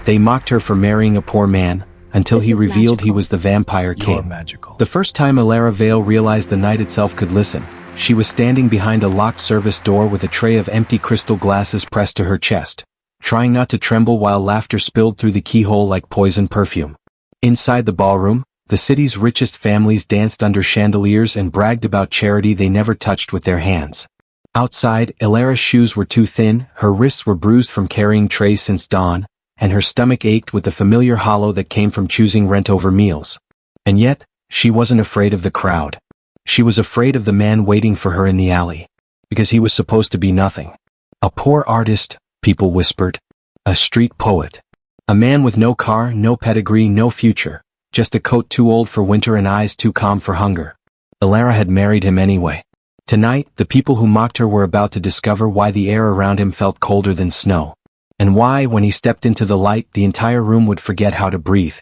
They mocked her for marrying a poor man, until This he is revealed he magical. was the vampire You're king. magical. The first time Alara Vale realized the night itself could listen, she was standing behind a locked service door with a tray of empty crystal glasses pressed to her chest, trying not to tremble while laughter spilled through the keyhole like poison perfume. Inside the ballroom, the city's richest families danced under chandeliers and bragged about charity they never touched with their hands. Outside, Alara's shoes were too thin, her wrists were bruised from carrying trays since dawn, and her stomach ached with the familiar hollow that came from choosing rent over meals. And yet, she wasn't afraid of the crowd. She was afraid of the man waiting for her in the alley. Because he was supposed to be nothing. A poor artist, people whispered. A street poet. A man with no car, no pedigree, no future. Just a coat too old for winter and eyes too calm for hunger. Alara had married him anyway. Tonight, the people who mocked her were about to discover why the air around him felt colder than snow. And why, when he stepped into the light, the entire room would forget how to breathe.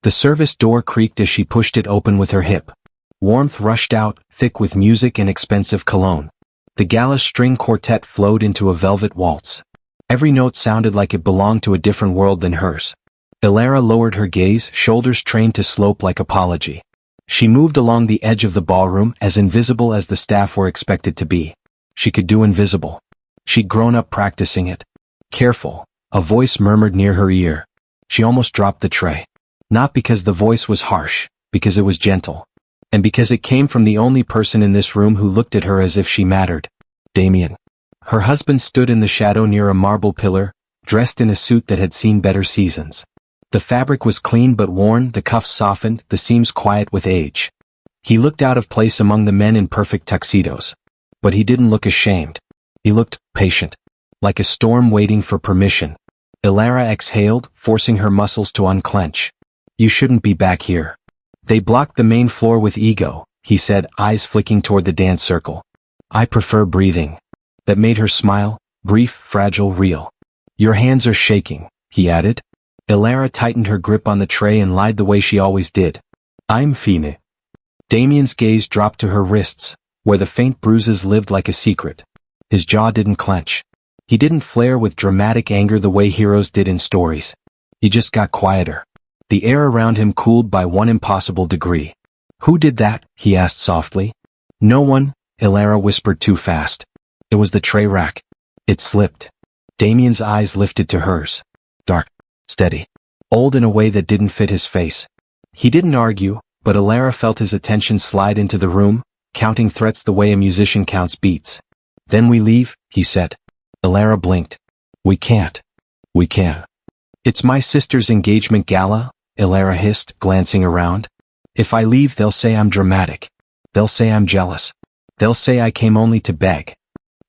The service door creaked as she pushed it open with her hip. Warmth rushed out, thick with music and expensive cologne. The gala string quartet flowed into a velvet waltz. Every note sounded like it belonged to a different world than hers. Alara lowered her gaze, shoulders trained to slope like apology. She moved along the edge of the ballroom, as invisible as the staff were expected to be. She could do invisible. She'd grown up practicing it. Careful, a voice murmured near her ear. She almost dropped the tray. Not because the voice was harsh, because it was gentle. And because it came from the only person in this room who looked at her as if she mattered. Damien. Her husband stood in the shadow near a marble pillar, dressed in a suit that had seen better seasons. The fabric was clean but worn, the cuffs softened, the seams quiet with age. He looked out of place among the men in perfect tuxedos. But he didn't look ashamed. He looked patient. Like a storm waiting for permission. Alara exhaled, forcing her muscles to unclench. You shouldn't be back here. They blocked the main floor with ego, he said, eyes flicking toward the dance circle. I prefer breathing. That made her smile, brief, fragile, real. Your hands are shaking, he added. Alara tightened her grip on the tray and lied the way she always did. I'm fine. Damien's gaze dropped to her wrists, where the faint bruises lived like a secret. His jaw didn't clench. He didn't flare with dramatic anger the way heroes did in stories. He just got quieter. The air around him cooled by one impossible degree. Who did that? He asked softly. No one, Alara whispered too fast. It was the tray rack. It slipped. Damien's eyes lifted to hers. Dark. Steady. Old in a way that didn't fit his face. He didn't argue, but Alara felt his attention slide into the room, counting threats the way a musician counts beats. Then we leave, he said. Alara blinked. We can't. We can't. It's my sister's engagement gala, Alara hissed, glancing around. If I leave, they'll say I'm dramatic. They'll say I'm jealous. They'll say I came only to beg.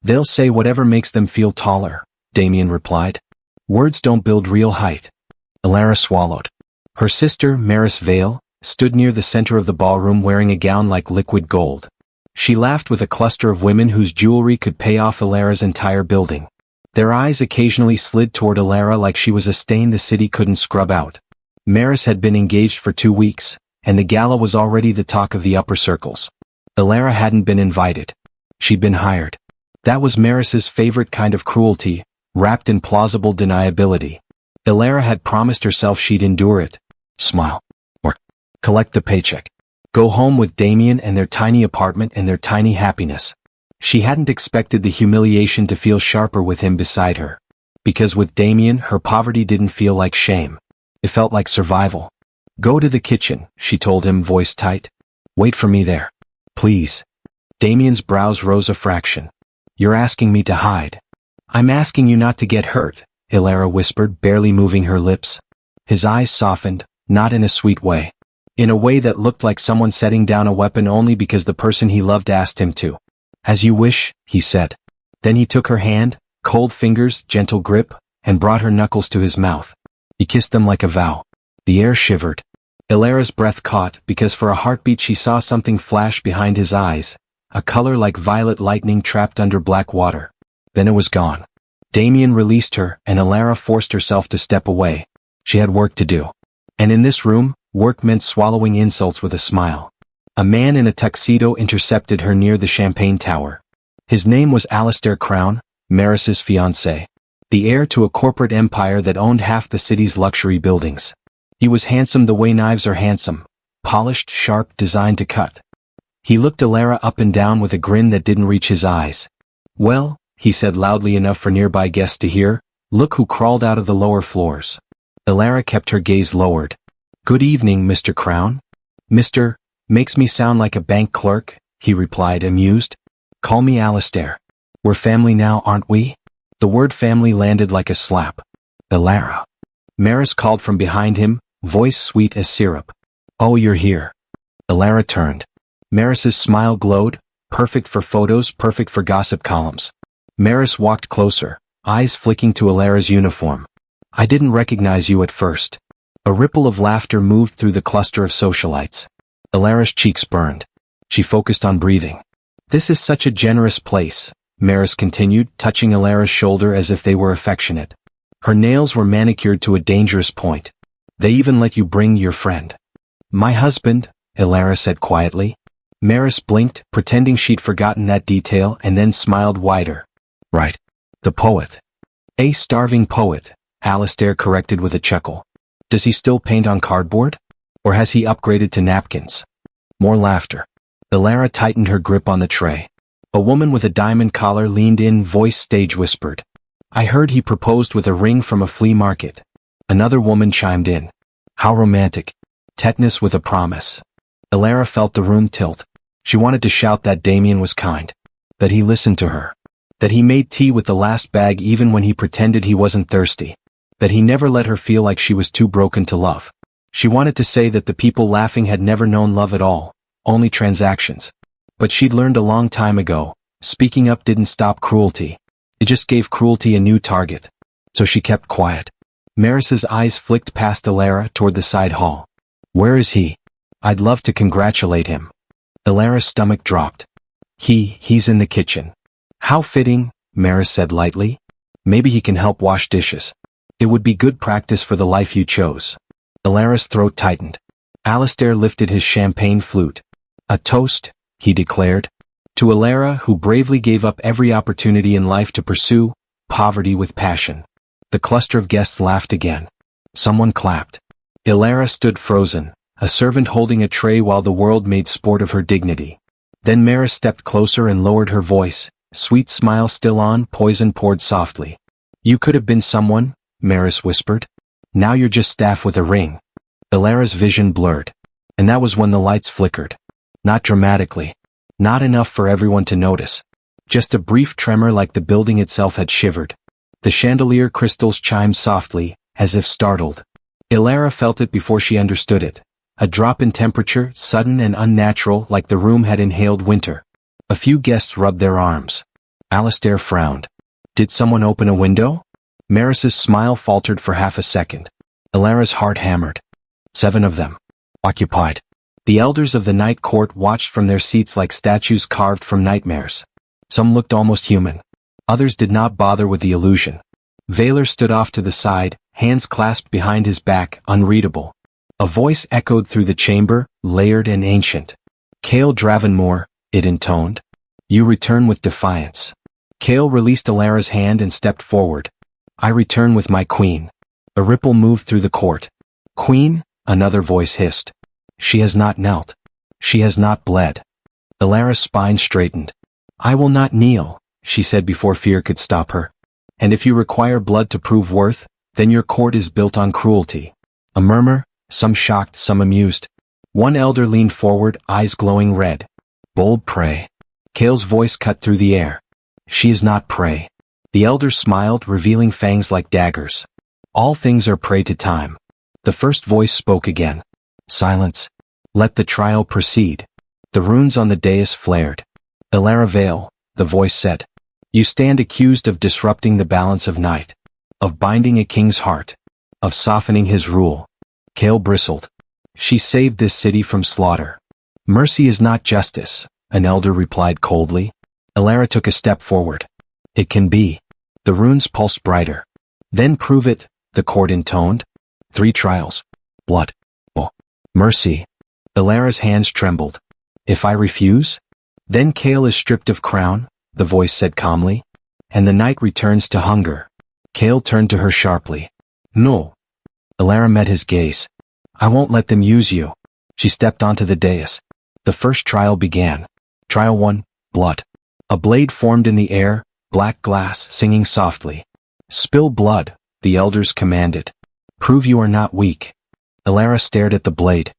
They'll say whatever makes them feel taller, Damien replied. Words don't build real height. Alara swallowed. Her sister, Maris Vale, stood near the center of the ballroom wearing a gown like liquid gold. She laughed with a cluster of women whose jewelry could pay off Alara's entire building. Their eyes occasionally slid toward Alara like she was a stain the city couldn't scrub out. Maris had been engaged for 2 weeks, and the gala was already the talk of the upper circles. Alara hadn't been invited. She'd been hired. That was Maris's favorite kind of cruelty, wrapped in plausible deniability. Alara had promised herself she'd endure it. Smile. Or collect the paycheck. Go home with Damien and their tiny apartment and their tiny happiness. She hadn't expected the humiliation to feel sharper with him beside her. Because with Damien, her poverty didn't feel like shame. It felt like survival. Go to the kitchen, she told him, voice tight. Wait for me there. Please. Damien's brows rose a fraction. You're asking me to hide. I'm asking you not to get hurt, Alara whispered, barely moving her lips. His eyes softened, not in a sweet way. In a way that looked like someone setting down a weapon only because the person he loved asked him to. As you wish, he said. Then he took her hand, cold fingers, gentle grip, and brought her knuckles to his mouth. He kissed them like a vow. The air shivered. Alara's breath caught, because for a heartbeat she saw something flash behind his eyes, a color like violet lightning trapped under black water. Then it was gone. Damien released her, and Alara forced herself to step away. She had work to do. And in this room, work meant swallowing insults with a smile. A man in a tuxedo intercepted her near the champagne tower. His name was Alistair Crown, Maris's fiancé. the heir to a corporate empire that owned half the city's luxury buildings. He was handsome the way knives are handsome, polished, sharp, designed to cut. He looked Elara up and down with a grin that didn't reach his eyes. "Well," he said loudly enough for nearby guests to hear, "look who crawled out of the lower floors." Elara kept her gaze lowered. "Good evening, Mr. Crown." "Mr. makes me sound like a bank clerk," he replied, amused. "Call me Alistair. We're family now, aren't we?" The word family landed like a slap. "Elara." Maris called from behind him, voice sweet as syrup. "Oh, you're here." Elara turned. Maris's smile glowed, perfect for photos, perfect for gossip columns. Maris walked closer, eyes flicking to Elara's uniform. "I didn't recognize you at first." A ripple of laughter moved through the cluster of socialites. Elara's cheeks burned. She focused on breathing. "This is such a generous place," Maris continued, touching Elara's shoulder as if they were affectionate. Her nails were manicured to a dangerous point. "They even let you bring your friend." "My husband," Elara said quietly. Maris blinked, pretending she'd forgotten that detail, and then smiled wider. "Right. The poet." "A starving poet," Alistair corrected with a chuckle. "Does he still paint on cardboard? Or has he upgraded to napkins?" More laughter. Elara tightened her grip on the tray. A woman with a diamond collar leaned in, voice stage whispered. "I heard he proposed with a ring from a flea market." Another woman chimed in. "How romantic. Tetanus with a promise." Elara felt the room tilt. She wanted to shout that Damien was kind. That he listened to her. That he made tea with the last bag even when he pretended he wasn't thirsty. That he never let her feel like she was too broken to love. She wanted to say that the people laughing had never known love at all, only transactions. But she'd learned a long time ago, speaking up didn't stop cruelty. It just gave cruelty a new target. So she kept quiet. Maris's eyes flicked past Elara toward the side hall. "Where is he? I'd love to congratulate him." Elara's stomach dropped. He's in the kitchen." "How fitting," Maris said lightly. "Maybe he can help wash dishes. It would be good practice for the life you chose." Elara's throat tightened. Alistair lifted his champagne flute. "A toast," he declared. "To Elara, who bravely gave up every opportunity in life to pursue poverty with passion." The cluster of guests laughed again. Someone clapped. Elara stood frozen, a servant holding a tray while the world made sport of her dignity. Then Maris stepped closer and lowered her voice, sweet smile still on, poison poured softly. "You could have been someone," Maris whispered. "Now you're just staff with a ring." Elara's vision blurred. And that was when the lights flickered. Not dramatically. Not enough for everyone to notice. Just a brief tremor like the building itself had shivered. The chandelier crystals chimed softly, as if startled. Elara felt it before she understood it. A drop in temperature, sudden and unnatural, like the room had inhaled winter. A few guests rubbed their arms. Alistair frowned. "Did someone open a window?" Maris's smile faltered for half a second. Elara's heart hammered. 7 of them. Occupied. The elders of the night court watched from their seats like statues carved from nightmares. Some looked almost human. Others did not bother with the illusion. Vaylor stood off to the side, hands clasped behind his back, unreadable. A voice echoed through the chamber, layered and ancient. "Cale Dravenmore," it intoned. "You return with defiance." Cale released Elara's hand and stepped forward. "I return with my queen." A ripple moved through the court. "Queen?" another voice hissed. "She has not knelt. She has not bled." Elara's spine straightened. "I will not kneel," she said before fear could stop her. "And if you require blood to prove worth, then your court is built on cruelty." A murmur, some shocked, some amused. One elder leaned forward, eyes glowing red. "Bold prey." Cale's voice cut through the air. "She is not prey." The elder smiled, revealing fangs like daggers. "All things are prey to time." The first voice spoke again. "Silence. Let the trial proceed." The runes on the dais flared. "Elara Vale," the voice said. "You stand accused of disrupting the balance of night. Of binding a king's heart. Of softening his rule." Cale bristled. "She saved this city from slaughter." "Mercy is not justice," an elder replied coldly. Elara took a step forward. "It can be." The runes pulsed brighter. "Then prove it," the court intoned. 3 trials. "What?" "Oh. Mercy." Elara's hands trembled. "If I refuse?" "Then Cale is stripped of crown," the voice said calmly. "And the night returns to hunger." Kale turned to her sharply. No. Elara met his gaze. I won't let them use you. She stepped onto the dais. The first trial began. Trial 1, blood. A blade formed in the air, black glass singing softly. Spill blood, the elders commanded. Prove you are not weak. Elara stared at the blade.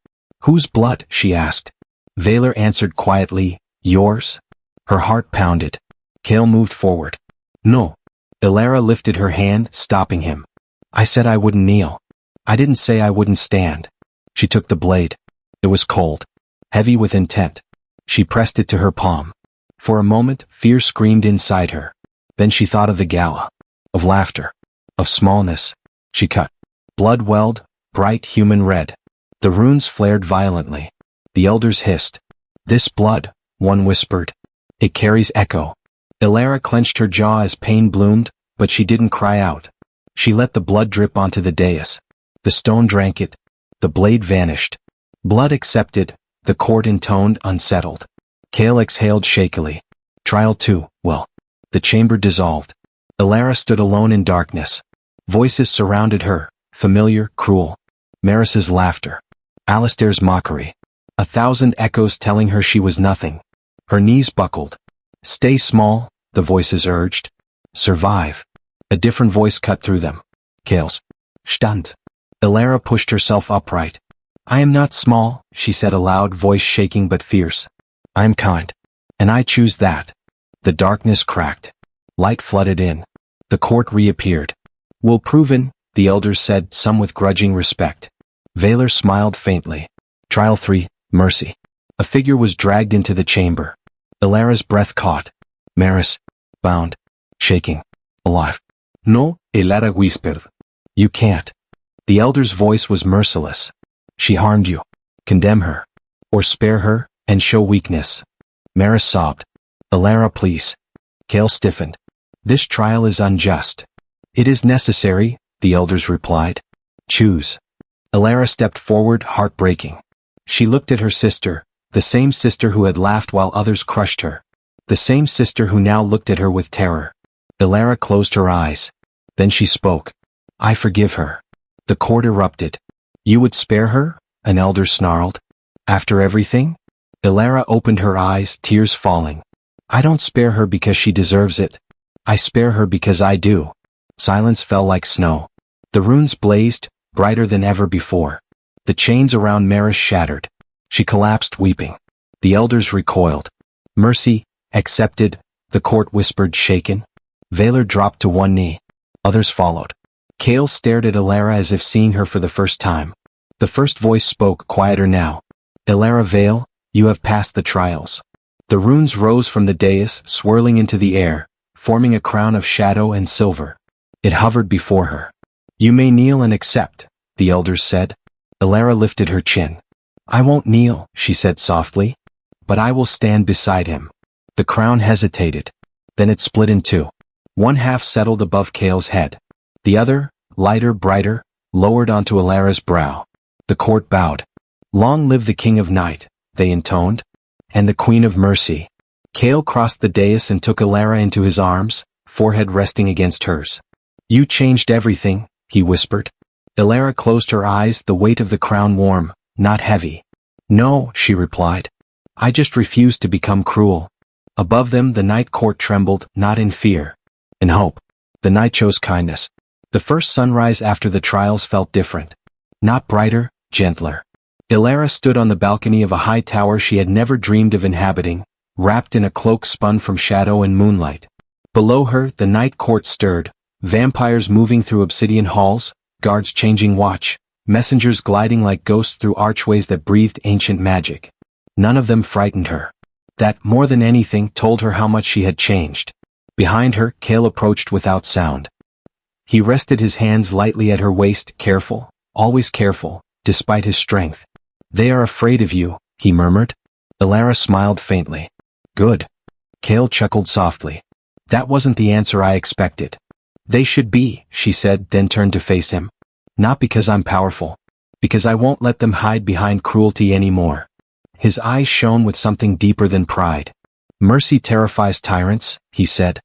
Whose blood? She asked. Valor answered quietly, yours? Her heart pounded. Kale moved forward. No. Elara lifted her hand, stopping him. I said I wouldn't kneel. I didn't say I wouldn't stand. She took the blade. It was cold. Heavy with intent. She pressed it to her palm. For a moment, fear screamed inside her. Then she thought of the gala. Of laughter. Of smallness. She cut. Blood welled, bright human red. The runes flared violently. The elders hissed. This blood, one whispered. It carries echo. Elara clenched her jaw as pain bloomed, but she didn't cry out. She let the blood drip onto the dais. The stone drank it. The blade vanished. Blood accepted, the court intoned, unsettled. Kale exhaled shakily. Trial 2, well. The chamber dissolved. Elara stood alone in darkness. Voices surrounded her, familiar, cruel. Maris's laughter. Alistair's mockery. 1,000 echoes telling her she was nothing. Her knees buckled. Stay small, the voices urged. Survive. A different voice cut through them. Kale's. Stand. Elara pushed herself upright. I am not small, she said aloud, voice shaking but fierce. I am kind. And I choose that. The darkness cracked. Light flooded in. The court reappeared. Will proven, the elders said, some with grudging respect. Valor smiled faintly. Trial 3, mercy. A figure was dragged into the chamber. Elara's breath caught. Maris. Bound. Shaking. Alive. No, Elara whispered. You can't. The elder's voice was merciless. She harmed you. Condemn her. Or spare her, and show weakness. Maris sobbed. Elara, please. Kale stiffened. This trial is unjust. It is necessary, the elders replied. Choose. Elara stepped forward, heartbreaking. She looked at her sister, the same sister who had laughed while others crushed her. The same sister who now looked at her with terror. Elara closed her eyes. Then she spoke. I forgive her. The court erupted. You would spare her? An elder snarled. After everything? Elara opened her eyes, tears falling. I don't spare her because she deserves it. I spare her because I do. Silence fell like snow. The runes blazed, brighter than ever before. The chains around Maris shattered. She collapsed weeping. The elders recoiled. Mercy, accepted, the court whispered, shaken. Valor dropped to one knee. Others followed. Kale stared at Elara as if seeing her for the first time. The first voice spoke, quieter now. Elara Vale, you have passed the trials. The runes rose from the dais, swirling into the air, forming a crown of shadow and silver. It hovered before her. You may kneel and accept, the elders said. Elara lifted her chin. I won't kneel, she said softly. But I will stand beside him. The crown hesitated. Then it split in two. One half settled above Kale's head. The other, lighter, brighter, lowered onto Elara's brow. The court bowed. Long live the King of Night, they intoned. And the Queen of Mercy. Kale crossed the dais and took Elara into his arms, forehead resting against hers. You changed everything, he whispered. Elara closed her eyes, the weight of the crown warm, not heavy. No, she replied. I just refused to become cruel. Above them the night court trembled, not in fear. In hope. The night chose kindness. The first sunrise after the trials felt different. Not brighter, gentler. Elara stood on the balcony of a high tower she had never dreamed of inhabiting, wrapped in a cloak spun from shadow and moonlight. Below her, the night court stirred, vampires moving through obsidian halls, guards changing watch, messengers gliding like ghosts through archways that breathed ancient magic. None of them frightened her. That, more than anything, told her how much she had changed. Behind her, Kale approached without sound. He rested his hands lightly at her waist, careful, always careful, despite his strength. They are afraid of you, he murmured. Elara smiled faintly. Good. Kale chuckled softly. That wasn't the answer I expected. They should be, she said, then turned to face him. Not because I'm powerful. Because I won't let them hide behind cruelty anymore. His eyes shone with something deeper than pride. Mercy terrifies tyrants, he said.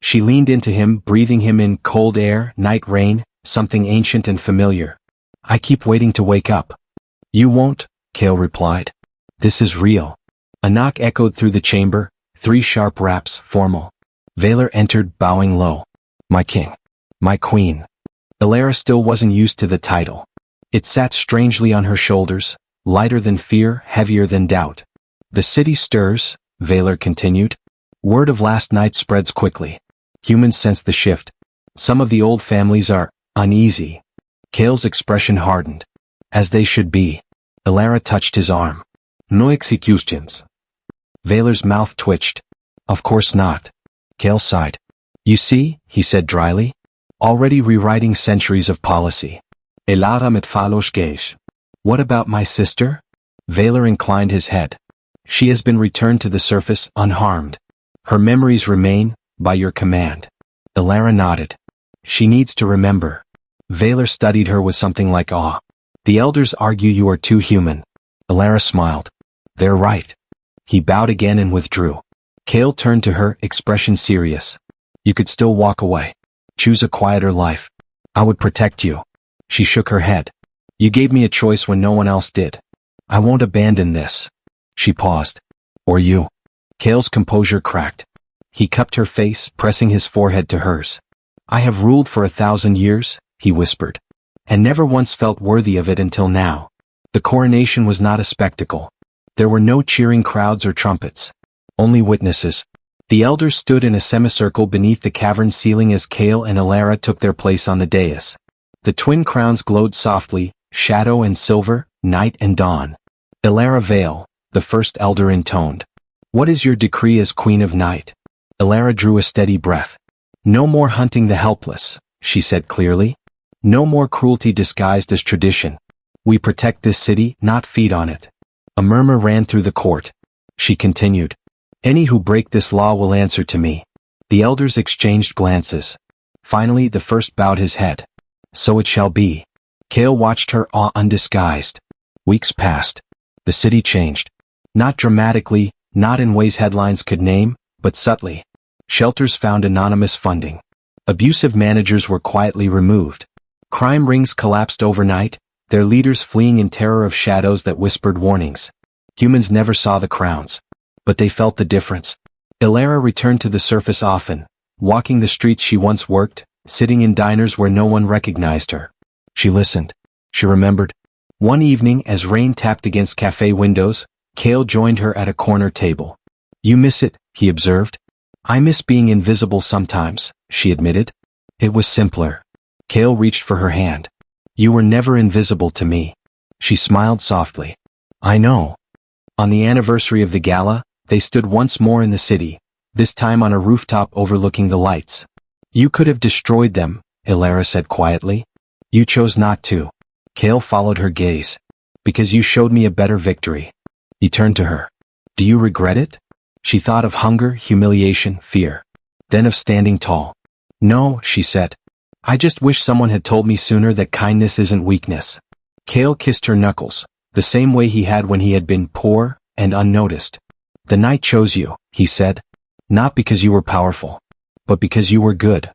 She leaned into him, breathing him in. Cold air, night rain, something ancient and familiar. I keep waiting to wake up. You won't, Kale replied. This is real. A knock echoed through the chamber, 3 sharp raps, formal. Valor entered, bowing low. My king. My queen. Elara still wasn't used to the title. It sat strangely on her shoulders, lighter than fear, heavier than doubt. The city stirs, Valor continued. Word of last night spreads quickly. Humans sense the shift. Some of the old families are uneasy. Kale's expression hardened. As they should be. Elara touched his arm. No executions. Valor's mouth twitched. Of course not. Kale sighed. You see, he said dryly. Already rewriting centuries of policy. Elara met falos gaze. What about my sister? Valor inclined his head. She has been returned to the surface, unharmed. Her memories remain, by your command. Elara nodded. She needs to remember. Valor studied her with something like awe. The elders argue you are too human. Elara smiled. They're right. He bowed again and withdrew. Kale turned to her, expression serious. You could still walk away. Choose a quieter life. I would protect you. She shook her head. You gave me a choice when no one else did. I won't abandon this. She paused. Or you. Kale's composure cracked. He cupped her face, pressing his forehead to hers. I have ruled for 1,000 years, he whispered. And never once felt worthy of it until now. The coronation was not a spectacle. There were no cheering crowds or trumpets. Only witnesses. The elders stood in a semicircle beneath the cavern ceiling as Kale and Elara took their place on the dais. The twin crowns glowed softly, shadow and silver, night and dawn. Elara Vale, the first elder intoned. What is your decree as Queen of Night? Elara drew a steady breath. No more hunting the helpless, she said clearly. No more cruelty disguised as tradition. We protect this city, not feed on it. A murmur ran through the court. She continued. Any who break this law will answer to me. The elders exchanged glances. Finally the first bowed his head. So it shall be. Kale watched her, awe undisguised. Weeks passed. The city changed. Not dramatically, not in ways headlines could name, but subtly. Shelters found anonymous funding. Abusive managers were quietly removed. Crime rings collapsed overnight, their leaders fleeing in terror of shadows that whispered warnings. Humans never saw the crowns. But they felt the difference. Elara returned to the surface often, walking the streets she once worked, sitting in diners where no one recognized her. She listened. She remembered. One evening as rain tapped against cafe windows, Kale joined her at a corner table. You miss it, he observed. I miss being invisible sometimes, she admitted. It was simpler. Kale reached for her hand. You were never invisible to me. She smiled softly. I know. On the anniversary of the gala, they stood once more in the city, this time on a rooftop overlooking the lights. You could have destroyed them, Elara said quietly. You chose not to. Kale followed her gaze. Because you showed me a better victory. He turned to her. Do you regret it? She thought of hunger, humiliation, fear. Then of standing tall. No, she said. I just wish someone had told me sooner that kindness isn't weakness. Kale kissed her knuckles, the same way he had when he had been poor and unnoticed. The night chose you, he said. Not because you were powerful, but because you were good.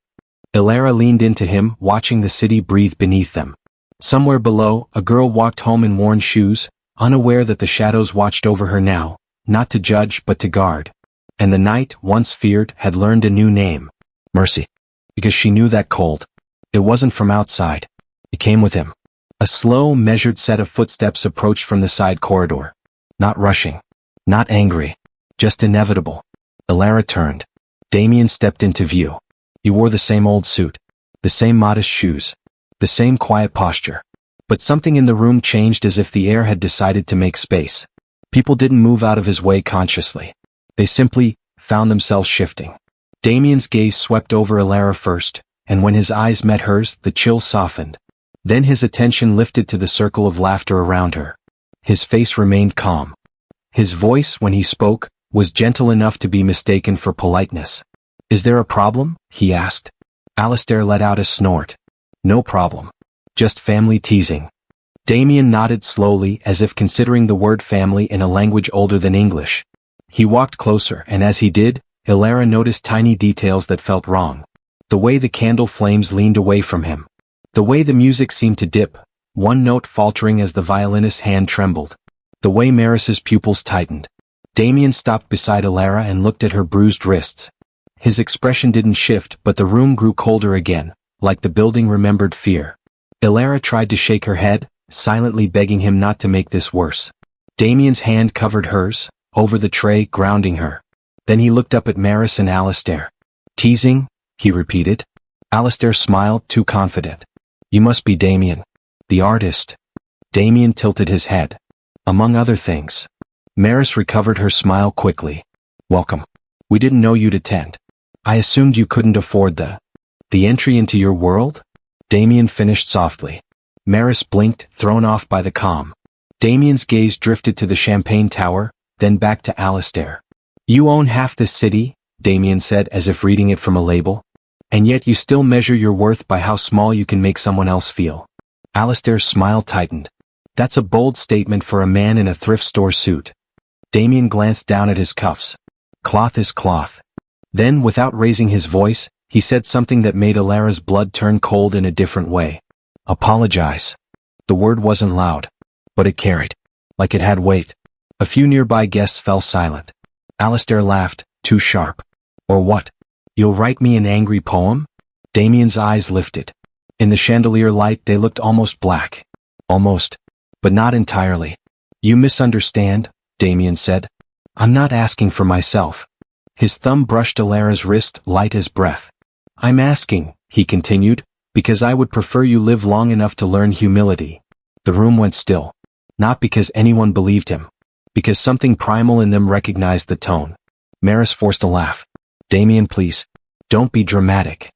Elara leaned into him, watching the city breathe beneath them. Somewhere below, a girl walked home in worn shoes, unaware that the shadows watched over her now, not to judge but to guard. And the night, once feared, had learned a new name. Mercy. Because she knew that cold. It wasn't from outside. It came with him. A slow, measured set of footsteps approached from the side corridor. Not rushing. Not angry. Just inevitable. Elara turned. Damien stepped into view. He wore the same old suit. The same modest shoes. The same quiet posture. But something in the room changed as if the air had decided to make space. People didn't move out of his way consciously. They simply found themselves shifting. Damien's gaze swept over Elara first, and when his eyes met hers, the chill softened. Then his attention lifted to the circle of laughter around her. His face remained calm. His voice, when he spoke, was gentle enough to be mistaken for politeness. Is there a problem? He asked. Alistair let out a snort. No problem. Just family teasing. Damien nodded slowly as if considering the word family in a language older than English. He walked closer and as he did, Ilara noticed tiny details that felt wrong. The way the candle flames leaned away from him. The way the music seemed to dip, one note faltering as the violinist's hand trembled. The way Maris's pupils tightened. Damien stopped beside Ilara and looked at her bruised wrists. His expression didn't shift, but the room grew colder again, like the building remembered fear. Ilara tried to shake her head, silently begging him not to make this worse. Damien's hand covered hers, over the tray, grounding her. Then he looked up at Maris and Alistair. Teasing? He repeated. Alistair smiled, too confident. You must be Damien. The artist. Damien tilted his head. Among other things. Maris recovered her smile quickly. Welcome. We didn't know you'd attend. I assumed you couldn't afford the entry into your world? Damien finished softly. Maris blinked, thrown off by the calm. Damien's gaze drifted to the champagne tower, then back to Alistair. You own half this city, Damien said as if reading it from a label. And yet you still measure your worth by how small you can make someone else feel. Alistair's smile tightened. That's a bold statement for a man in a thrift store suit. Damien glanced down at his cuffs. Cloth is cloth. Then, without raising his voice, he said something that made Ilara's blood turn cold in a different way. Apologize. The word wasn't loud, but it carried. Like it had weight. A few nearby guests fell silent. Alistair laughed, too sharp. Or what? You'll write me an angry poem? Damien's eyes lifted. In the chandelier light they looked almost black. Almost. But not entirely. You misunderstand, Damien said. I'm not asking for myself. His thumb brushed Ilara's wrist, light as breath. I'm asking, he continued, because I would prefer you live long enough to learn humility. The room went still. Not because anyone believed him. Because something primal in them recognized the tone. Maris forced a laugh. Damien, please. Don't be dramatic.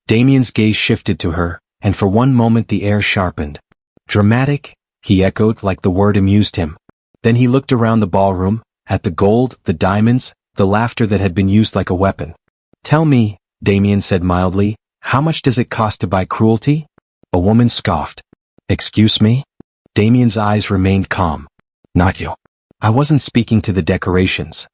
Damien's gaze shifted to her, and for one moment the air sharpened. Dramatic? He echoed like the word amused him. Then he looked around the ballroom, at the gold, the diamonds, the laughter that had been used like a weapon. Tell me, Damien said mildly, how much does it cost to buy cruelty? A woman scoffed. Excuse me? Damien's eyes remained calm. Not you. I wasn't speaking to the decorations.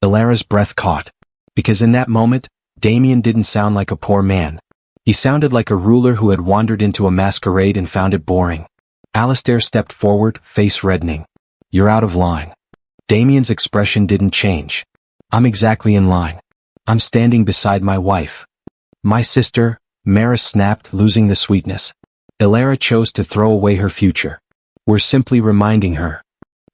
Ilara's breath caught. Because in that moment, Damien didn't sound like a poor man. He sounded like a ruler who had wandered into a masquerade and found it boring. Alistair stepped forward, face reddening. You're out of line. Damien's expression didn't change. I'm exactly in line. I'm standing beside my wife. My sister, Maris snapped, losing the sweetness. Ilara chose to throw away her future. We're simply reminding her.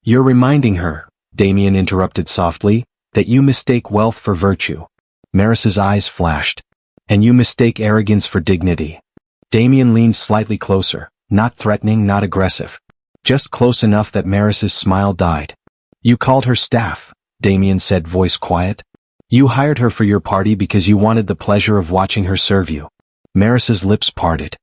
You're reminding her, Damien interrupted softly, that you mistake wealth for virtue. Maris's eyes flashed. And you mistake arrogance for dignity. Damien leaned slightly closer, not threatening, not aggressive. Just close enough that Maris's smile died. You called her staff, Damien said, voice quiet. You hired her for your party because you wanted the pleasure of watching her serve you. Maris's lips parted.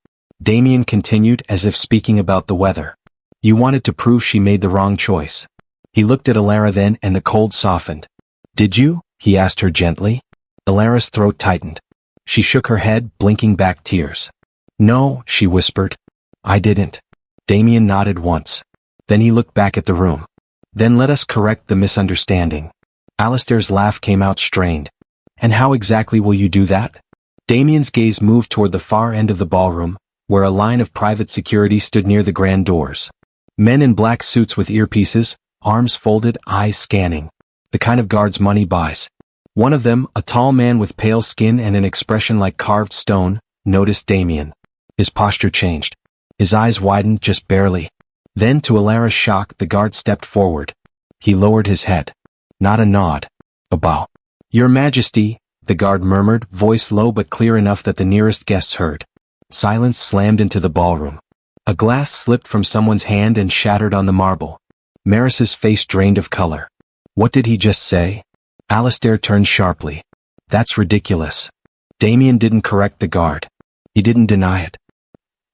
Damien continued as if speaking about the weather. You wanted to prove she made the wrong choice. He looked at Ilara then and the cold softened. Did you? He asked her gently. Ilara's throat tightened. She shook her head, blinking back tears. No, she whispered. I didn't. Damien nodded once. Then he looked back at the room. Then let us correct the misunderstanding. Alistair's laugh came out strained. And how exactly will you do that? Damien's gaze moved toward the far end of the ballroom, where a line of private security stood near the grand doors. Men in black suits with earpieces, arms folded, eyes scanning. The kind of guards money buys. One of them, a tall man with pale skin and an expression like carved stone, noticed Damien. His posture changed. His eyes widened just barely. Then, to Ilara's shock, the guard stepped forward. He lowered his head. Not a nod. A bow. Your Majesty, the guard murmured, voice low but clear enough that the nearest guests heard. Silence slammed into the ballroom. A glass slipped from someone's hand and shattered on the marble. Maris's face drained of color. What did he just say? Alistair turned sharply. That's ridiculous. Damien didn't correct the guard. He didn't deny it.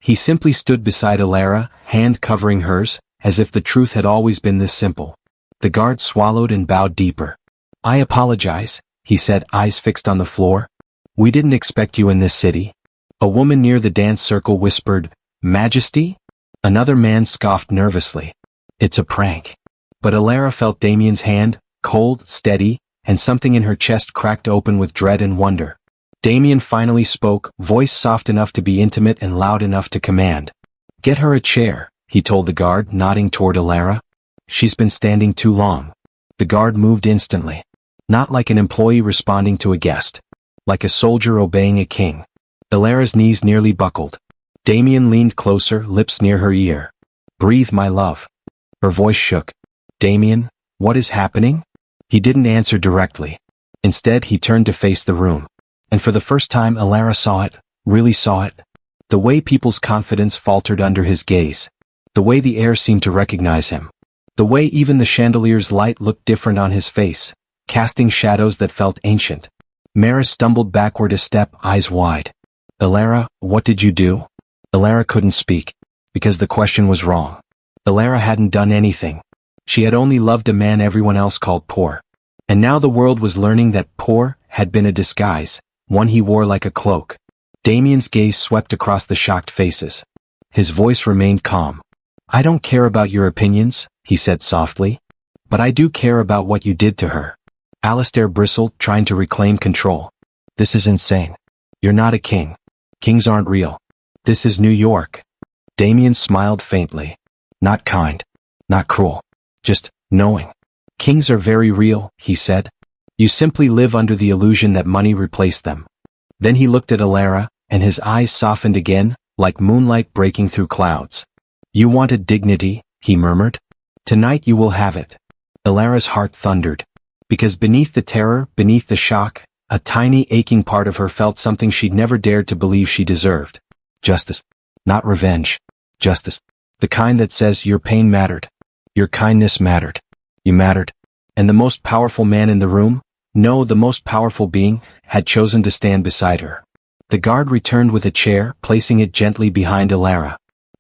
He simply stood beside Ilara, hand covering hers, as if the truth had always been this simple. The guard swallowed and bowed deeper. I apologize, he said, eyes fixed on the floor. We didn't expect you in this city. A woman near the dance circle whispered, Majesty? Another man scoffed nervously. It's a prank. But Ilara felt Damien's hand, cold, steady, and something in her chest cracked open with dread and wonder. Damien finally spoke, voice soft enough to be intimate and loud enough to command. "Get her a chair," he told the guard, nodding toward Alara. "She's been standing too long." The guard moved instantly. Not like an employee responding to a guest. Like a soldier obeying a king. Alara's knees nearly buckled. Damien leaned closer, lips near her ear. "Breathe, my love." Her voice shook. "Damien, what is happening?" He didn't answer directly. Instead, he turned to face the room. And for the first time, Alara saw it, really saw it. The way people's confidence faltered under his gaze. The way the air seemed to recognize him. The way even the chandelier's light looked different on his face, casting shadows that felt ancient. Maris stumbled backward a step, eyes wide. "Alara, what did you do?" Alara couldn't speak, because the question was wrong. Alara hadn't done anything. She had only loved a man everyone else called poor. And now the world was learning that poor had been a disguise, one he wore like a cloak. Damien's gaze swept across the shocked faces. His voice remained calm. "I don't care about your opinions," he said softly. "But I do care about what you did to her." Alistair bristled, trying to reclaim control. "This is insane. You're not a king. Kings aren't real. This is New York." Damien smiled faintly. "Not kind. Not cruel. Just knowing. Kings are very real," he said. "You simply live under the illusion that money replaced them." Then he looked at Alara, and his eyes softened again, like moonlight breaking through clouds. "You wanted dignity," he murmured. "Tonight you will have it." Alara's heart thundered. Because beneath the terror, beneath the shock, a tiny aching part of her felt something she'd never dared to believe she deserved. Justice. Not revenge. Justice. The kind that says your pain mattered. Your kindness mattered. You mattered. And the most powerful man in the room, no, the most powerful being, had chosen to stand beside her. The guard returned with a chair, placing it gently behind Alara.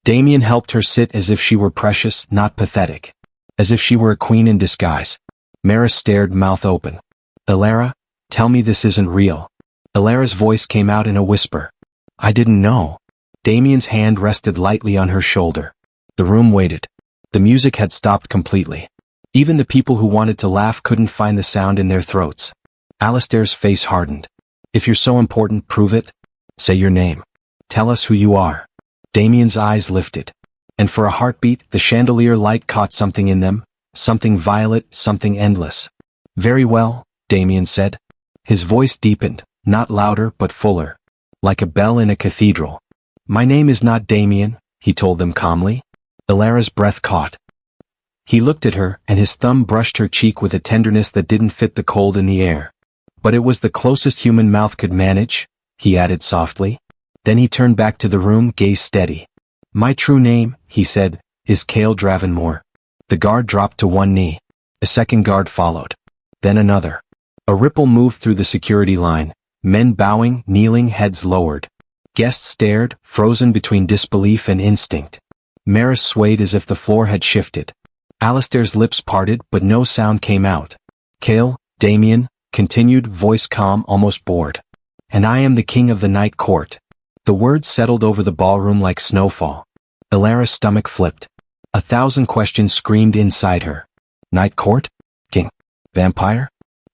Damien helped her sit as if she were precious, not pathetic. As if she were a queen in disguise. Maris stared, mouth open. "Alara, tell me this isn't real." Alara's voice came out in a whisper. "I didn't know." Damien's hand rested lightly on her shoulder. The room waited. The music had stopped completely. Even the people who wanted to laugh couldn't find the sound in their throats. Alistair's face hardened. "If you're so important, prove it. Say your name. Tell us who you are." Damien's eyes lifted. And for a heartbeat, the chandelier light caught something in them, something violet, something endless. "Very well," Damien said. His voice deepened, not louder but fuller. Like a bell in a cathedral. "My name is not Damien," he told them calmly. Alara's breath caught. He looked at her, and his thumb brushed her cheek with a tenderness that didn't fit the cold in the air. "But it was the closest human mouth could manage," he added softly. Then he turned back to the room, gaze steady. "My true name," he said, "is Cale Dravenmore." The guard dropped to one knee. A second guard followed. Then another. A ripple moved through the security line, men bowing, kneeling, heads lowered. Guests stared, frozen between disbelief and instinct. Maris swayed as if the floor had shifted. Alistair's lips parted, but no sound came out. "Cale, Damien," continued, voice calm, almost bored. "And I am the king of the night court." The words settled over the ballroom like snowfall. Alara's stomach flipped. 1,000 questions screamed inside her. Night court? King? Vampire?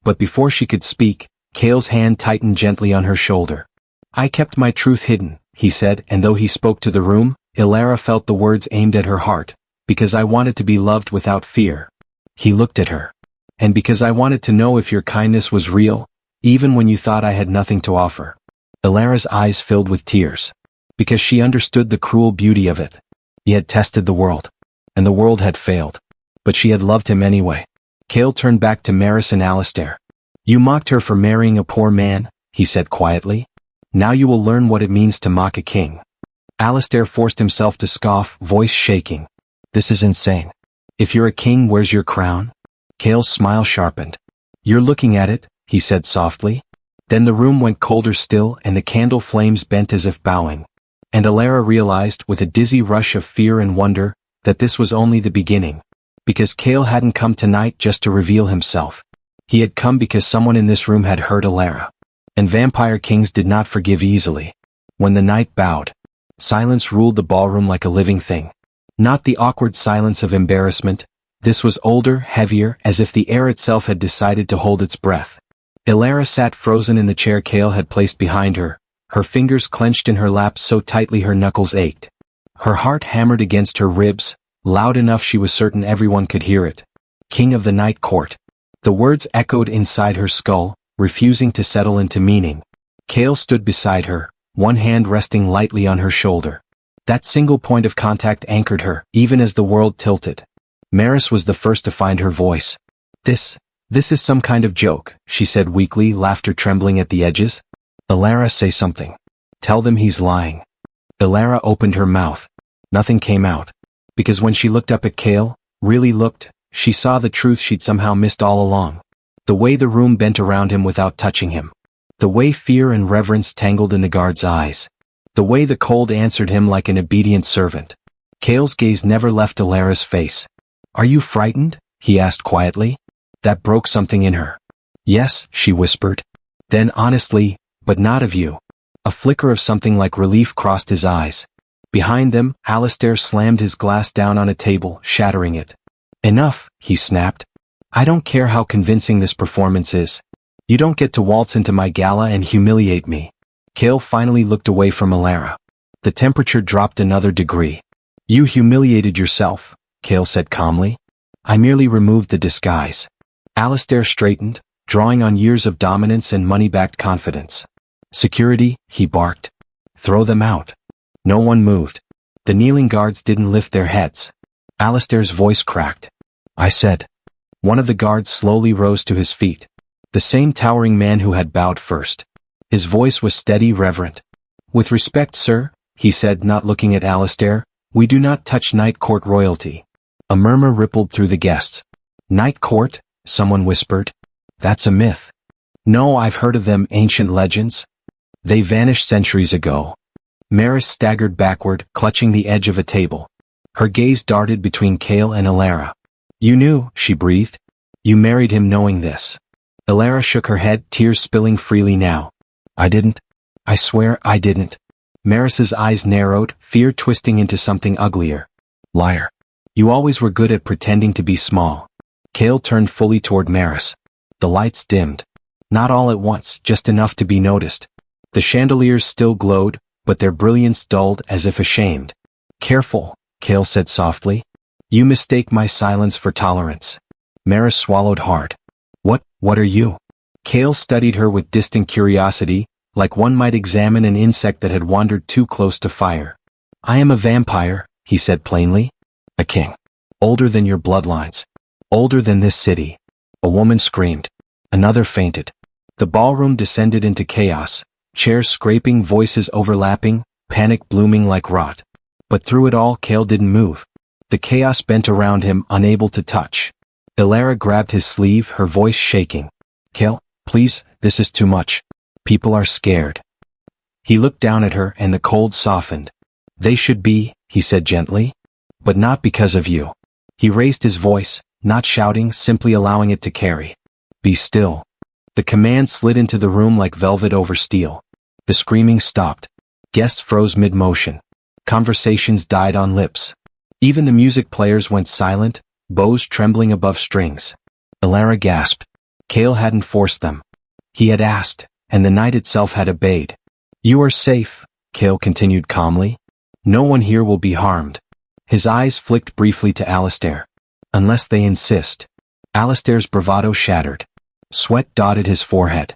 But before she could speak, Cale's hand tightened gently on her shoulder. "I kept my truth hidden," he said, and though he spoke to the room, Alara felt the words aimed at her heart. "Because I wanted to be loved without fear." He looked at her. "And because I wanted to know if your kindness was real, even when you thought I had nothing to offer." Alara's eyes filled with tears. Because she understood the cruel beauty of it. He had tested the world. And the world had failed. But she had loved him anyway. Cale turned back to Maris and Alistair. "You mocked her for marrying a poor man," he said quietly. "Now you will learn what it means to mock a king." Alistair forced himself to scoff, voice shaking. "This is insane. If you're a king, where's your crown?" Cale's smile sharpened. "You're looking at it," he said softly. Then the room went colder still and the candle flames bent as if bowing. And Alara realized, with a dizzy rush of fear and wonder, that this was only the beginning. Because Cale hadn't come tonight just to reveal himself. He had come because someone in this room had hurt Alara. And vampire kings did not forgive easily. When the night bowed, silence ruled the ballroom like a living thing. Not the awkward silence of embarrassment, This was older, heavier, as if the air itself had decided to hold its breath. Ilara sat frozen in the chair Kale had placed behind her, her fingers clenched in her lap so tightly her knuckles ached. Her heart hammered against her ribs, loud enough she was certain everyone could hear it. King of the Night Court. The words echoed inside her skull, refusing to settle into meaning. Kale stood beside her, one hand resting lightly on her shoulder. That single point of contact anchored her, even as the world tilted. Maris was the first to find her voice. This is some kind of joke, she said weakly, laughter trembling at the edges. Ilara, say something. Tell them he's lying. Ilara opened her mouth. Nothing came out. Because when she looked up at Kale, really looked, she saw the truth she'd somehow missed all along. The way the room bent around him without touching him. The way fear and reverence tangled in the guard's eyes. The way the cold answered him like an obedient servant. Kale's gaze never left Ilara's face. Are you frightened? He asked quietly. That broke something in her. Yes, she whispered. Then honestly, but not of you. A flicker of something like relief crossed his eyes. Behind them, Alistair slammed his glass down on a table, shattering it. Enough, he snapped. I don't care how convincing this performance is. You don't get to waltz into my gala and humiliate me. Kale finally looked away from Ilara. The temperature dropped another degree. You humiliated yourself, Kale said calmly. I merely removed the disguise. Alistair straightened, drawing on years of dominance and money-backed confidence. Security, he barked. Throw them out. No one moved. The kneeling guards didn't lift their heads. Alistair's voice cracked. I said. One of the guards slowly rose to his feet. The same towering man who had bowed first. His voice was steady, reverent. With respect, sir, he said, not looking at Alistair, we do not touch Night Court royalty. A murmur rippled through the guests. Night Court? Someone whispered. That's a myth. No, I've heard of them, ancient legends. They vanished centuries ago. Maris staggered backward, clutching the edge of a table. Her gaze darted between Kale and Ilara. You knew, she breathed. You married him knowing this. Ilara shook her head, tears spilling freely now. I didn't. I swear I didn't. Maris's eyes narrowed, fear twisting into something uglier. Liar. You always were good at pretending to be small. Kale turned fully toward Maris. The lights dimmed. Not all at once, just enough to be noticed. The chandeliers still glowed, but their brilliance dulled as if ashamed. Careful, Kale said softly. You mistake my silence for tolerance. Maris swallowed hard. What are you? Kale studied her with distant curiosity, like one might examine an insect that had wandered too close to fire. I am a vampire, he said plainly. A king. Older than your bloodlines. Older than this city. A woman screamed. Another fainted. The ballroom descended into chaos, chairs scraping, voices overlapping, panic blooming like rot. But through it all, Kale didn't move. The chaos bent around him, unable to touch. Ilara grabbed his sleeve, her voice shaking. Kale, please, this is too much. People are scared. He looked down at her and the cold softened. They should be, he said gently. But not because of you. He raised his voice, not shouting, simply allowing it to carry. Be still. The command slid into the room like velvet over steel. The screaming stopped. Guests froze mid-motion. Conversations died on lips. Even the music players went silent, bows trembling above strings. Ilara gasped. Kale hadn't forced them. He had asked, and the night itself had obeyed. You are safe, Kale continued calmly. No one here will be harmed. His eyes flicked briefly to Alistair. Unless they insist. Alistair's bravado shattered. Sweat dotted his forehead.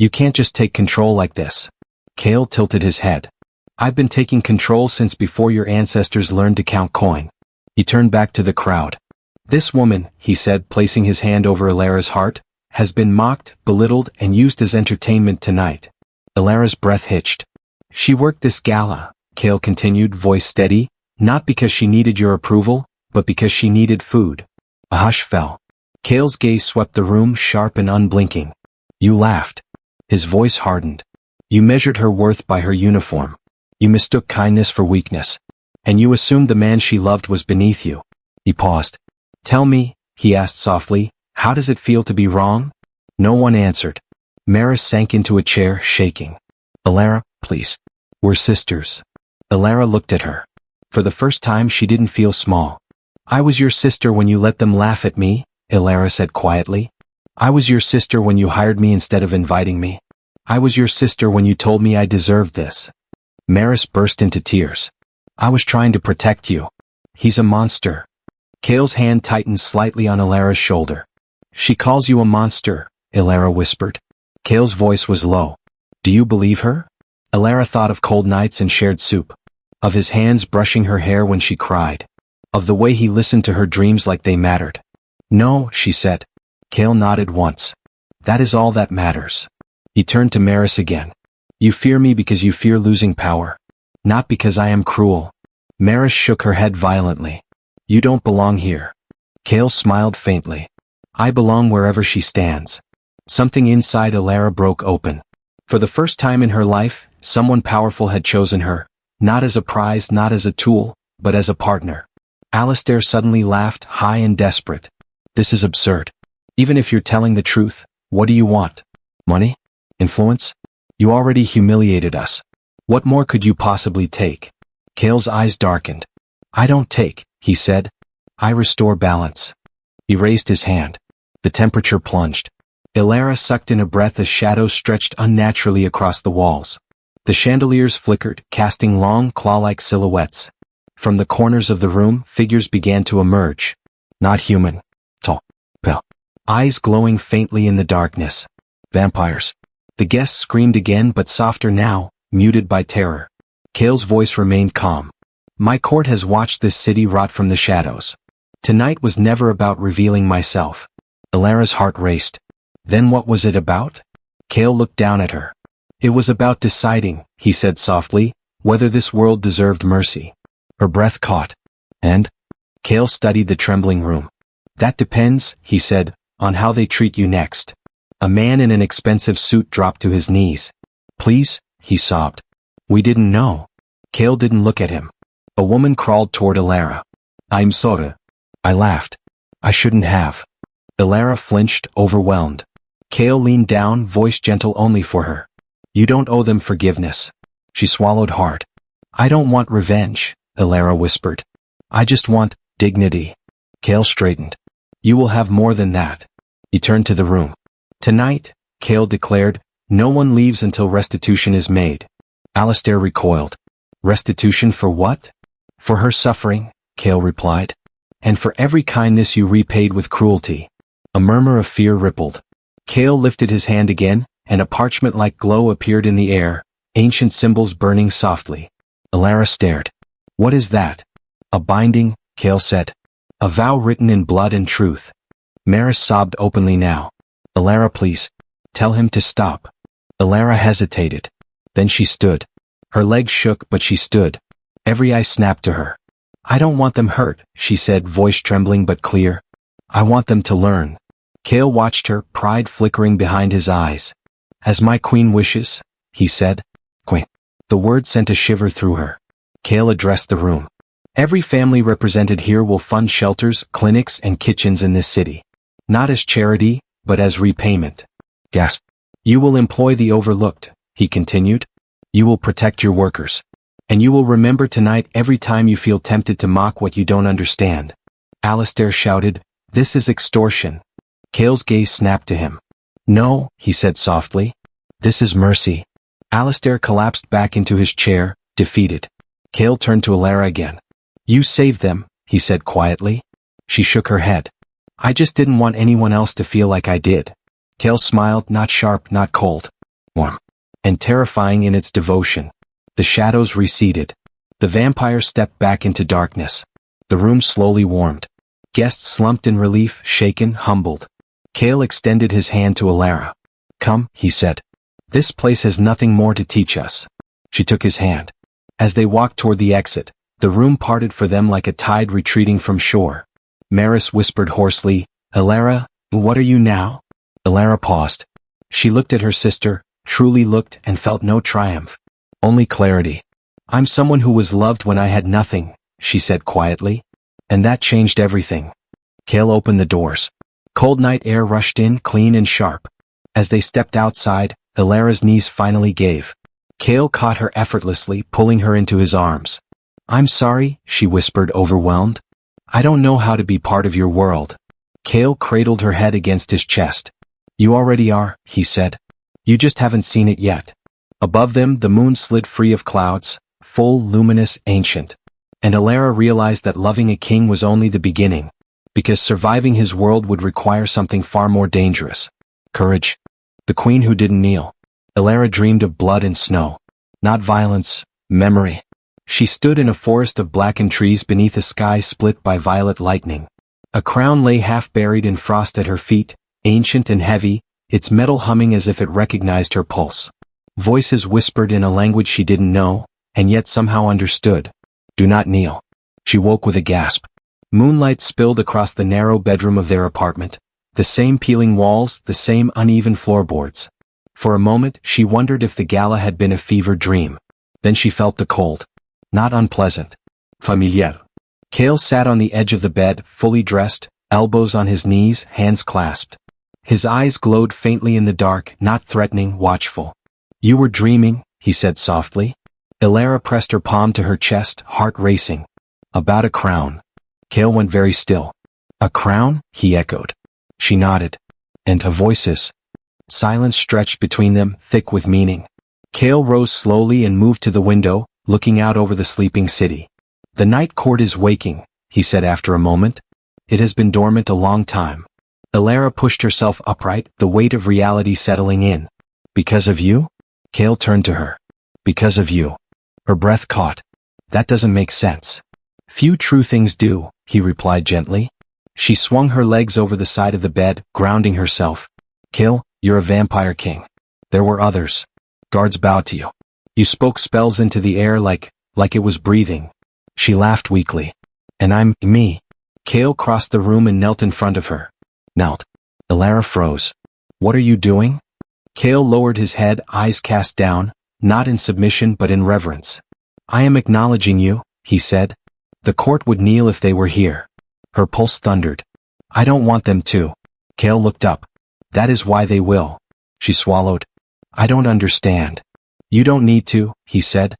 You can't just take control like this. Kale tilted his head. I've been taking control since before your ancestors learned to count coin. He turned back to the crowd. This woman, he said, placing his hand over Ilara's heart, has been mocked, belittled, and used as entertainment tonight. Ilara's breath hitched. She worked this gala, Kale continued, voice steady, not because she needed your approval, but because she needed food. A hush fell. Kale's gaze swept the room, sharp and unblinking. You laughed. His voice hardened. You measured her worth by her uniform. You mistook kindness for weakness. And you assumed the man she loved was beneath you. He paused. Tell me, he asked softly, how does it feel to be wrong? No one answered. Maris sank into a chair, shaking. Ilara, please. We're sisters. Ilara looked at her. For the first time she didn't feel small. I was your sister when you let them laugh at me, Ilara said quietly. I was your sister when you hired me instead of inviting me. I was your sister when you told me I deserved this. Maris burst into tears. I was trying to protect you. He's a monster. Kale's hand tightened slightly on Ilara's shoulder. She calls you a monster, Ilara whispered. Kale's voice was low. Do you believe her? Ilara thought of cold nights and shared soup. Of his hands brushing her hair when she cried. Of the way he listened to her dreams like they mattered. No, she said. Kale nodded once. That is all that matters. He turned to Maris again. You fear me because you fear losing power. Not because I am cruel. Maris shook her head violently. You don't belong here. Kale smiled faintly. I belong wherever she stands. Something inside Ilara broke open. For the first time in her life, someone powerful had chosen her, not as a prize, not as a tool, but as a partner. Alistair suddenly laughed, high and desperate. This is absurd. Even if you're telling the truth, what do you want? Money? Influence? You already humiliated us. What more could you possibly take? Kale's eyes darkened. I don't take, he said. I restore balance. He raised his hand. The temperature plunged. Ilara sucked in a breath as shadows stretched unnaturally across the walls. The chandeliers flickered, casting long, claw-like silhouettes. From the corners of the room, figures began to emerge. Not human. Tall. Pale. Eyes glowing faintly in the darkness. Vampires. The guests screamed again, but softer now, muted by terror. Kale's voice remained calm. My court has watched this city rot from the shadows. Tonight was never about revealing myself. Ilara's heart raced. Then what was it about? Kale looked down at her. It was about deciding, he said softly, whether this world deserved mercy. Her breath caught. And? Kale studied the trembling room. That depends, he said, on how they treat you next. A man in an expensive suit dropped to his knees. Please, he sobbed. We didn't know. Kale didn't look at him. A woman crawled toward Ilara. I'm sorry. I laughed. I shouldn't have. Ilara flinched, overwhelmed. Kale leaned down, voice gentle only for her. You don't owe them forgiveness. She swallowed hard. I don't want revenge, Ilara whispered. I just want dignity. Kale straightened. You will have more than that. He turned to the room. Tonight, Kale declared, no one leaves until restitution is made. Alistair recoiled. Restitution for what? For her suffering, Kale replied. And for every kindness you repaid with cruelty. A murmur of fear rippled. Kale lifted his hand again, and a parchment-like glow appeared in the air, ancient symbols burning softly. Ilara stared. What is that? A binding, Kale said. A vow written in blood and truth. Maris sobbed openly now. Ilara, please. Tell him to stop. Ilara hesitated. Then she stood. Her legs shook, but she stood. Every eye snapped to her. I don't want them hurt, she said, voice trembling but clear. I want them to learn. Kale watched her, pride flickering behind his eyes. As my queen wishes, he said. Queen. The word sent a shiver through her. Kale addressed the room. Every family represented here will fund shelters, clinics, and kitchens in this city. Not as charity, but as repayment. Yes. You will employ the overlooked, he continued. You will protect your workers. And you will remember tonight every time you feel tempted to mock what you don't understand. Alistair shouted, this is extortion. Kale's gaze snapped to him. No, he said softly. This is mercy. Alistair collapsed back into his chair, defeated. Kale turned to Ilara again. You saved them, he said quietly. She shook her head. I just didn't want anyone else to feel like I did. Kale smiled, not sharp, not cold. Warm. And terrifying in its devotion. The shadows receded. The vampire stepped back into darkness. The room slowly warmed. Guests slumped in relief, shaken, humbled. Kale extended his hand to Ilara. Come, he said. This place has nothing more to teach us. She took his hand. As they walked toward the exit, the room parted for them like a tide retreating from shore. Maris whispered hoarsely, Ilara, what are you now? Ilara paused. She looked at her sister, truly looked and felt no triumph. Only clarity. I'm someone who was loved when I had nothing, she said quietly. And that changed everything. Kale opened the doors. Cold night air rushed in, clean and sharp. As they stepped outside, Ilara's knees finally gave. Kale caught her effortlessly, pulling her into his arms. I'm sorry, she whispered, overwhelmed. I don't know how to be part of your world. Kale cradled her head against his chest. You already are, he said. You just haven't seen it yet. Above them, the moon slid free of clouds, full, luminous, ancient. And Alara realized that loving a king was only the beginning, because surviving his world would require something far more dangerous. Courage. The queen who didn't kneel. Alara dreamed of blood and snow. Not violence, memory. She stood in a forest of blackened trees beneath a sky split by violet lightning. A crown lay half buried in frost at her feet, ancient and heavy, its metal humming as if it recognized her pulse. Voices whispered in a language she didn't know, and yet somehow understood. Do not kneel. She woke with a gasp. Moonlight spilled across the narrow bedroom of their apartment. The same peeling walls, the same uneven floorboards. For a moment, she wondered if the gala had been a fever dream. Then she felt the cold. Not unpleasant. Familiar. Kale sat on the edge of the bed, fully dressed, elbows on his knees, hands clasped. His eyes glowed faintly in the dark, not threatening, watchful. You were dreaming, he said softly. Alara pressed her palm to her chest, heart racing. About a crown. Kale went very still. A crown? He echoed. She nodded. And voices. Silence stretched between them, thick with meaning. Kale rose slowly and moved to the window, looking out over the sleeping city. The night court is waking, he said after a moment. It has been dormant a long time. Alara pushed herself upright, the weight of reality settling in. Because of you? Kale turned to her. Because of you. Her breath caught. That doesn't make sense. Few true things do, he replied gently. She swung her legs over the side of the bed, grounding herself. Kale, you're a vampire king. There were others. Guards bowed to you. You spoke spells into the air like it was breathing. She laughed weakly. And I'm me. Kale crossed the room and knelt in front of her. Knelt. Alara froze. What are you doing? Kale lowered his head, eyes cast down, not in submission but in reverence. I am acknowledging you, he said. The court would kneel if they were here. Her pulse thundered. I don't want them to. Kale looked up. That is why they will. She swallowed. I don't understand. You don't need to, he said.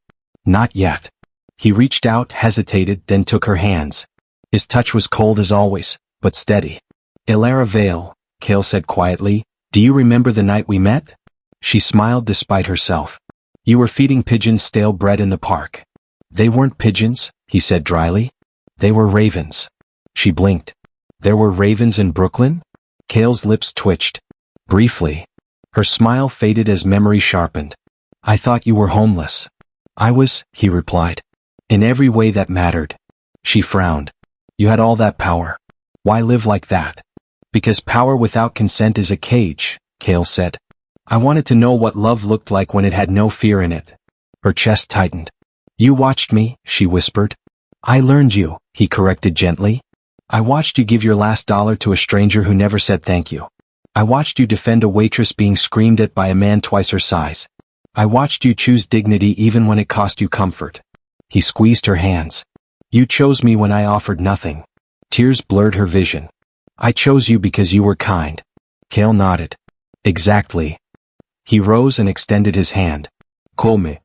Not yet. He reached out, hesitated, then took her hands. His touch was cold as always, but steady. Alara Vale, Kale said quietly, do you remember the night we met? She smiled despite herself. You were feeding pigeons stale bread in the park. They weren't pigeons, he said dryly. They were ravens. She blinked. There were ravens in Brooklyn? Kale's lips twitched. Briefly. Her smile faded as memory sharpened. I thought you were homeless. I was, he replied. In every way that mattered. She frowned. You had all that power. Why live like that? Because power without consent is a cage, Kale said. I wanted to know what love looked like when it had no fear in it. Her chest tightened. You watched me, she whispered. I learned you, he corrected gently. I watched you give your last dollar to a stranger who never said thank you. I watched you defend a waitress being screamed at by a man twice her size. I watched you choose dignity even when it cost you comfort. He squeezed her hands. You chose me when I offered nothing. Tears blurred her vision. I chose you because you were kind. Kale nodded. Exactly. He rose and extended his hand. Come.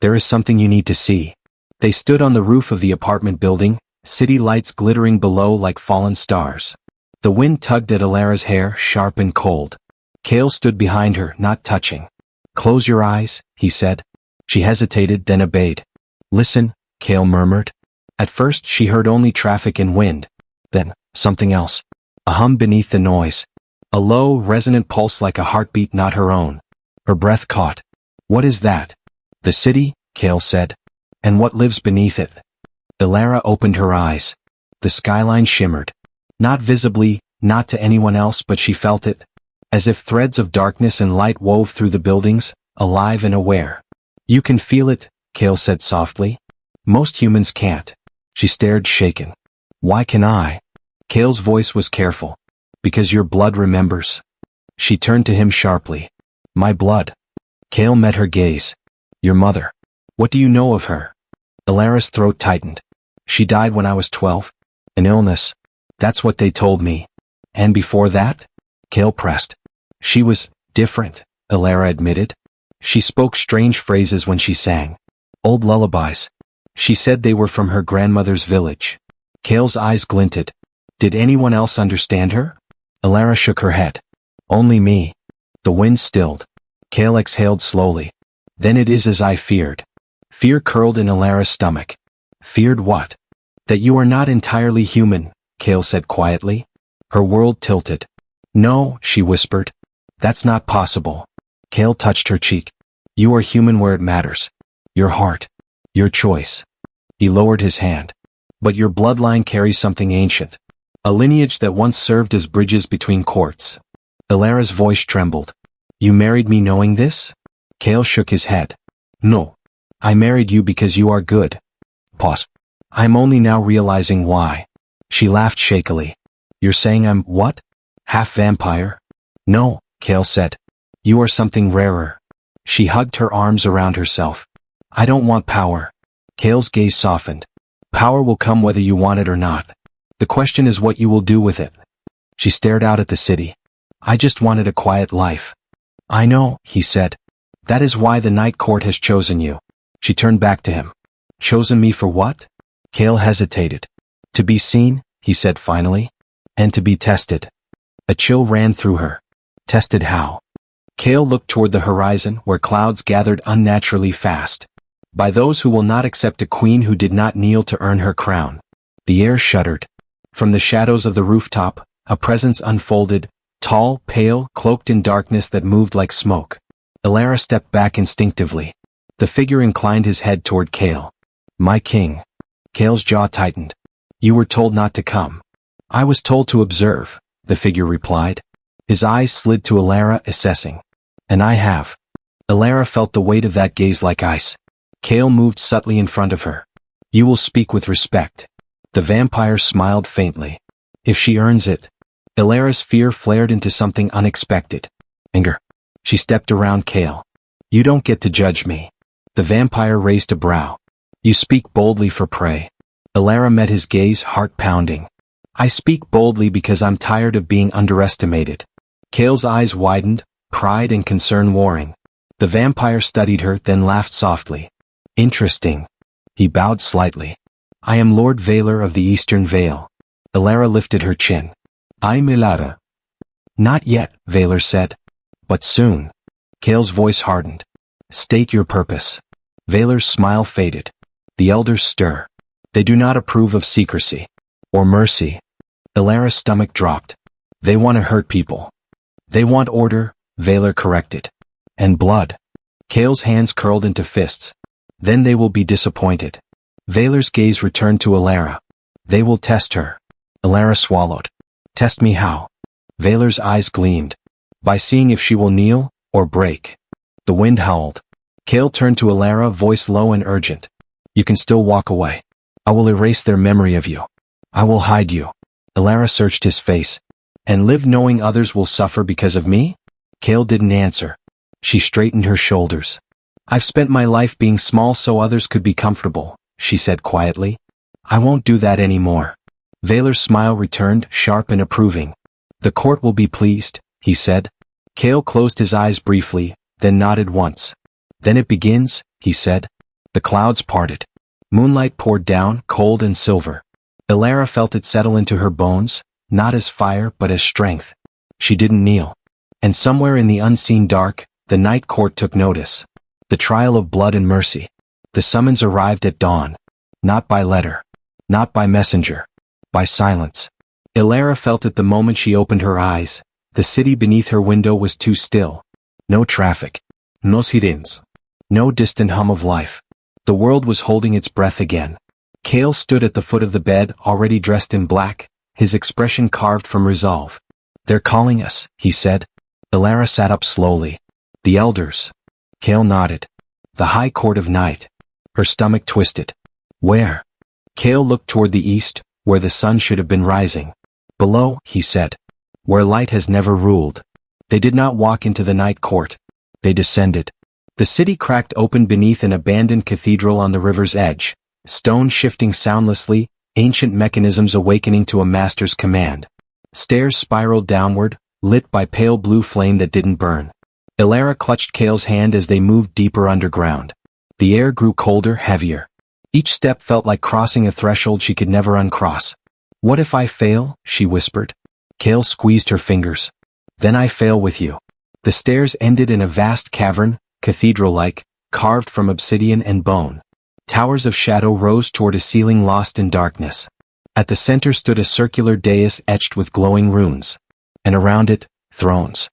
There is something you need to see. They stood on the roof of the apartment building, city lights glittering below like fallen stars. The wind tugged at Alara's hair, sharp and cold. Kale stood behind her, not touching. Close your eyes, he said. She hesitated, then obeyed. Listen, Kale murmured. At first she heard only traffic and wind. Then, something else. A hum beneath the noise. A low, resonant pulse like a heartbeat not her own. Her breath caught. What is that? The city, Kale said. And what lives beneath it? Alara opened her eyes. The skyline shimmered. Not visibly, not to anyone else, but she felt it. As if threads of darkness and light wove through the buildings, alive and aware. You can feel it, Kale said softly. Most humans can't. She stared shaken. Why can I? Kale's voice was careful. Because your blood remembers. She turned to him sharply. My blood. Kale met her gaze. Your mother. What do you know of her? Alara's throat tightened. She died when I was 12. An illness. That's what they told me. And before that? Kale pressed. She was different, Alara admitted. She spoke strange phrases when she sang. Old lullabies. She said they were from her grandmother's village. Kale's eyes glinted. Did anyone else understand her? Elara shook her head. Only me. The wind stilled. Kale exhaled slowly. Then it is as I feared. Fear curled in Elara's stomach. Feared what? That you are not entirely human, Kale said quietly. Her world tilted. No, she whispered. That's not possible. Kale touched her cheek. You are human where it matters. Your heart. Your choice. He lowered his hand. But your bloodline carries something ancient. A lineage that once served as bridges between courts. Elara's voice trembled. You married me knowing this? Kale shook his head. No. I married you because you are good. Pause. I'm only now realizing why. She laughed shakily. You're saying I'm what? Half vampire? No, Kale said. You are something rarer. She hugged her arms around herself. I don't want power. Kale's gaze softened. Power will come whether you want it or not. The question is what you will do with it. She stared out at the city. I just wanted a quiet life. I know, he said. That is why the Night Court has chosen you. She turned back to him. Chosen me for what? Kale hesitated. To be seen, he said finally. And to be tested. A chill ran through her. Tested how? Kale looked toward the horizon where clouds gathered unnaturally fast. By those who will not accept a queen who did not kneel to earn her crown. The air shuddered. From the shadows of the rooftop, a presence unfolded, tall, pale, cloaked in darkness that moved like smoke. Elara stepped back instinctively. The figure inclined his head toward Kale. My king. Kale's jaw tightened. You were told not to come. I was told to observe, the figure replied. His eyes slid to Elara, assessing. And I have. Elara felt the weight of that gaze like ice. Kale moved subtly in front of her. You will speak with respect. The vampire smiled faintly. If she earns it. Elara's fear flared into something unexpected. Anger. She stepped around Kale. You don't get to judge me. The vampire raised a brow. You speak boldly for prey. Elara met his gaze, heart pounding. I speak boldly because I'm tired of being underestimated. Kale's eyes widened, pride and concern warring. The vampire studied her, then laughed softly. Interesting. He bowed slightly. I am Lord Valor of the Eastern Vale. Elara lifted her chin. I'm Elara. Not yet, Valor said. But soon. Kale's voice hardened. State your purpose. Valor's smile faded. The elders stir. They do not approve of secrecy. Or mercy. Elara's stomach dropped. They want to hurt people. They want order, Valor corrected. And blood. Kale's hands curled into fists. Then they will be disappointed. Valor's gaze returned to Elara. They will test her. Elara swallowed. Test me how? Valor's eyes gleamed. By seeing if she will kneel, or break. The wind howled. Kale turned to Elara, voice low and urgent. You can still walk away. I will erase their memory of you. I will hide you. Elara searched his face. And live knowing others will suffer because of me? Kale didn't answer. She straightened her shoulders. I've spent my life being small so others could be comfortable, she said quietly. I won't do that anymore. Valor's smile returned, sharp and approving. The court will be pleased, he said. Kale closed his eyes briefly, then nodded once. Then it begins, he said. The clouds parted. Moonlight poured down, cold and silver. Elara felt it settle into her bones, not as fire but as strength. She didn't kneel. And somewhere in the unseen dark, the night court took notice. The trial of blood and mercy. The summons arrived at dawn. Not by letter. Not by messenger. By silence. Elara felt it the moment she opened her eyes. The city beneath her window was too still. No traffic. No sirens. No distant hum of life. The world was holding its breath again. Kale stood at the foot of the bed, already dressed in black, his expression carved from resolve. They're calling us, he said. Elara sat up slowly. The elders. Kale nodded. The High Court of Night. Her stomach twisted. Where? Kale looked toward the east, where the sun should have been rising. Below, he said. Where light has never ruled. They did not walk into the night court. They descended. The city cracked open beneath an abandoned cathedral on the river's edge, stone shifting soundlessly, ancient mechanisms awakening to a master's command. Stairs spiraled downward, lit by pale blue flame that didn't burn. Elara clutched Kale's hand as they moved deeper underground. The air grew colder, heavier. Each step felt like crossing a threshold she could never uncross. "What if I fail?" she whispered. Kale squeezed her fingers. "Then I fail with you." The stairs ended in a vast cavern, cathedral-like, carved from obsidian and bone. Towers of shadow rose toward a ceiling lost in darkness. At the center stood a circular dais etched with glowing runes. And around it, thrones.